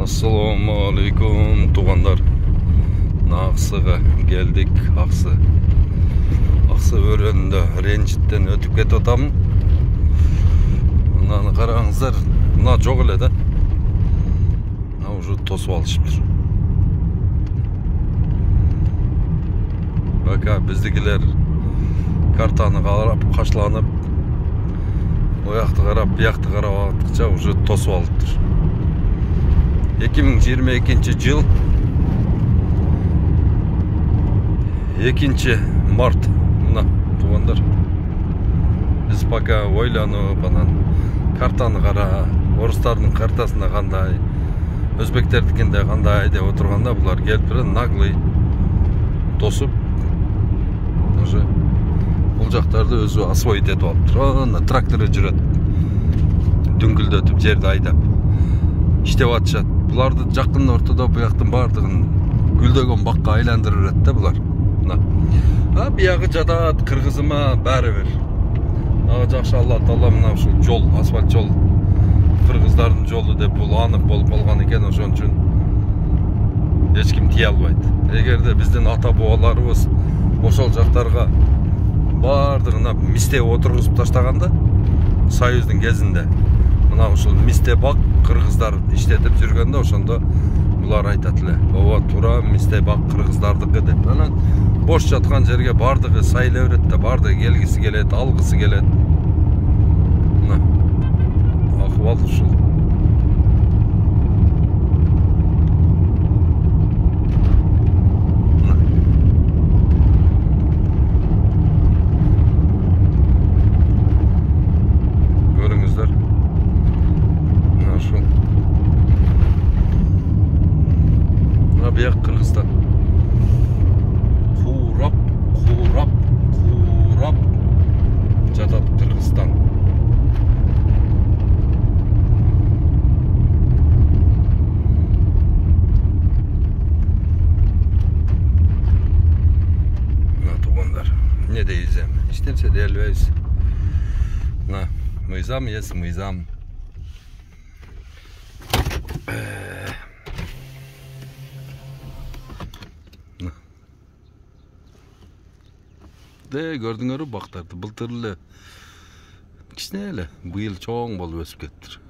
Assalamu alaikum tuğanlar. Naqsıga geldik. Aqsı örönde renjitten ötüp ketip atamın. Mınаны qarаңыздар. Mına жоқ эле да. Mına уже тосуп алышыптыр. Baka bizdikilер картаны қарап, қашыланып, ояқты қарап, бияқты қарап атқыча уже тосуп алыптыр. 2022 жыл 2 март. Мына туғандар, біз пока ойланып, анан картаны қара, орыстардың картасында қандай, өзбектердікінде қандай деп отырғанда, бұлар келіп бір наглый тосып, уже бұл жақтарды өзі освоить етіп алыптыр. Ана тракторы жүреді, дүңгілдетіп жерді айдап иштеп атышат. Бұларды жақын ортада бұяқтың бардығын гүлдеген баққа айландырыр еді бұлар. Бияғы жатат, қырғызыма бәрі бір. Жақшы Алла Тағала мына ушул жол, асфальт жол қырғыздардың жолы деп бұл анық болып қалған екен, ошон үчүн ешкім тие албайды. Эгерде биздин ата бабаларыбыз ошол жактарга бардығына мисте отырғызып таштаганда, Союздун кезинде мына ушул мисте бак кыргыздар иштетип жүргөндө, ошондо булар айтат эле, ооба туура мисте бак кыргыздардыкы деп. Анан бош жаткан жерге бардыгы сайла берет да, бардыгы келгиси келет, алгысы келет. Мына акыбал ушул. Көрүңүздөр. Мына ушул. Мына бияк Кыргызстан. Курап жатат Кыргызстан. Мына туғандар, не дейбиз эми? Эч нерсе дей албайбыз. Мына мыйзам ес мыйзам. Көрдүңөрбү бактарды, былтыр эле кичине эле, быйыл чоң болуп өсүп кетиптир.